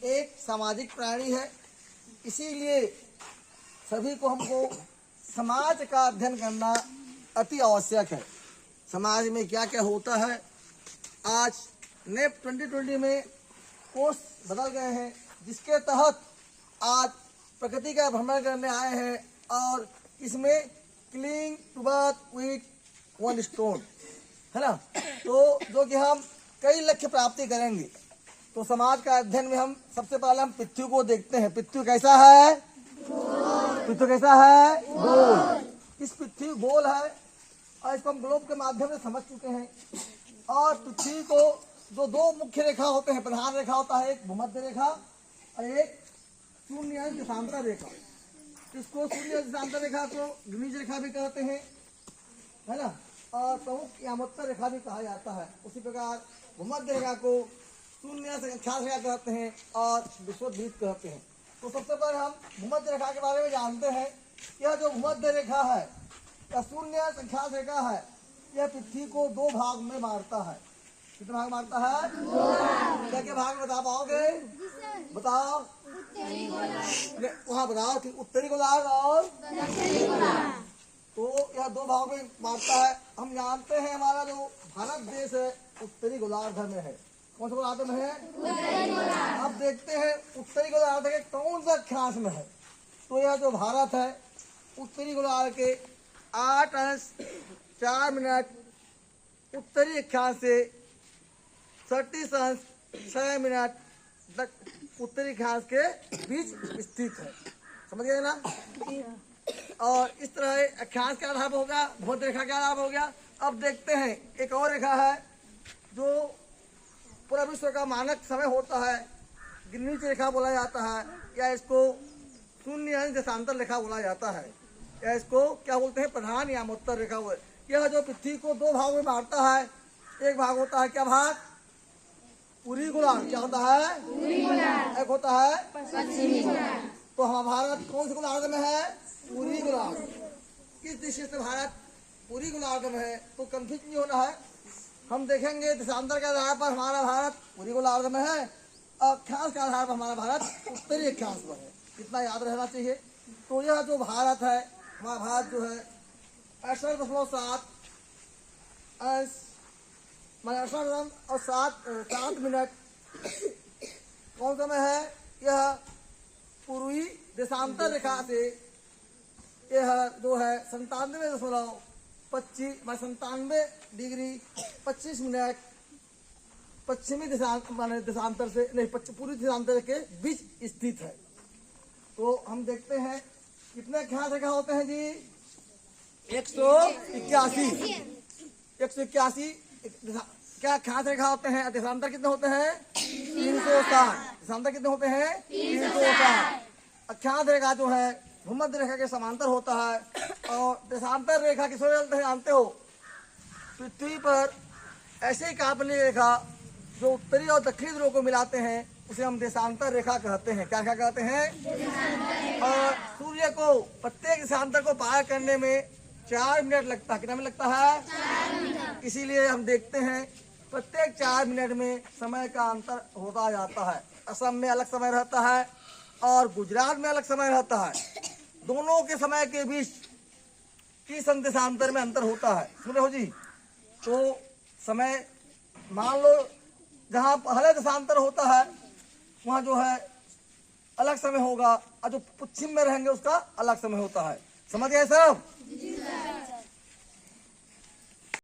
एक सामाजिक प्राणी है, इसीलिए सभी को हमको समाज का अध्ययन करना अति आवश्यक है। समाज में क्या क्या होता है। आज नेप 2020 में कोर्स बदल गए हैं, जिसके तहत आज प्रकृति का भ्रमण करने आए हैं और इसमें kill two birds with one stone है ना। तो जो कि हम कई लक्ष्य प्राप्ति करेंगे। तो समाज का अध्ययन में हम सबसे पहले हम पृथ्वी को देखते हैं। पृथ्वी कैसा है? पृथ्वी कैसा है? गोल। इस पृथ्वी गोल है और इसको हम ग्लोब के माध्यम से समझ चुके हैं। और पृथ्वी को जो दो मुख्य रेखा होते हैं, प्रधान रेखा होता है, एक भूमध्य रेखा और एक शून्य देशांतर रेखा। इसको शून्य देशांतर रेखा को ग्रीनिच रेखा भी कहते हैं, है ना, और प्रमुख यामोत्तर रेखा भी कहा जाता है। उसी प्रकार भूमध्य रेखा को शून्य से अक्षांश रेखा कहते हैं और विश्ववृत्त कहते हैं। तो सबसे पहले हम भूमध्य रेखा के बारे में जानते हैं। यह जो भूमध्य रेखा है या शून्य अक्षांश रेखा है, यह पृथ्वी को दो भाग में बांटता है। कितने भाग बांटता है? क्या क्या भाग बता पाओगे? बताओ। वहाँ बताओ कि उत्तरी गोलार्ध और दक्षिणी गोलार्ध। तो यह दो भागों में बांटता है। हम जानते हैं हमारा जो भारत देश है उत्तरी गोलार्ध में है। कौन सा गोलार्ध में है? अब देखते हैं उत्तरी गोलार्ध के कौन सा अक्षांश में है। तो यह जो भारत है उत्तरी गोलार्ध के 8:04 उत्तरी अक्षांश से 30:06 उत्तरी अक्षांश के बीच स्थित है। समझ गए ना? और इस तरह अक्षांश का आधार होगा, भूमध्य रेखा का आधार हो गया। अब देखते हैं एक और रेखा है जो पूरा विश्व का मानक समय होता है, ग्रीनिच रेखा बोला जाता है, या इसको शून्य देशांतर रेखा बोला जाता है, या इसको क्या बोलते हैं? प्रधान यामोत्तर रेखा। यह जो पृथ्वी को दो भागों में बांटता है, एक भाग होता है क्या भाग? पूर्वी गोलार्ध। क्या होता है? पूर्वी गोलार्ध। एक होता है पश्चिमी गोलार्ध। तो हमारा भारत कौन से गोलार्ध में है? पूर्वी गोलार्ध। किस दृष्टि से भारत पूर्वी गोलार्ध में है? तो कंफ्यूज नहीं होना है। हम देखेंगे देशांतर के आधार पर हमारा भारत पूर्वी गोलार्ध में है, अक्षांश के आधार पर हमारा भारत उत्तरी अक्षांश में है। इतना याद रहना चाहिए। तो यह जो भारत है, हमारा भारत जो है 68.7 और 7 कौन सा में है? यह पूर्वी देशांतर रेखा से यह जो है 97.25 डिग्री 25 मिनट पश्चिमी देशांतर से नहीं, पूर्वी देशांतर के बीच स्थित है। तो हम देखते हैं कितने अक्षांश रेखा होते हैं जी? 181 क्या अक्षांश रेखा होते हैं? देशांतर कितने होते हैं? 360। देशांतर कितने होते हैं? 360। अक्षांश रेखा जो है भूमध्य रेखा के समांतर होता है और देशांतर रेखा किस वजह जानते हो? पृथ्वी पर ऐसे काल्पनिक रेखा जो उत्तरी और दक्षिणी ध्रुव को मिलाते हैं उसे हम देशांतर रेखा कहते हैं। क्या क्या कहते हैं? और सूर्य को प्रत्येक देशांतर को पार करने में 4 मिनट लगता है। कितना मिनट लगता है? 4 मिनट। इसीलिए हम देखते हैं प्रत्येक 4 मिनट में समय का अंतर होता जाता है। असम में अलग समय रहता है और गुजरात में अलग समय रहता है। दोनों के समय के बीच 30 देशांतर में अंतर होता है। सुन रहे हो जी? तो समय मान लो जहाँ पहले देशांतर होता है वहाँ जो है अलग समय होगा और जो पश्चिम में रहेंगे उसका अलग समय होता है। समझ गए सब?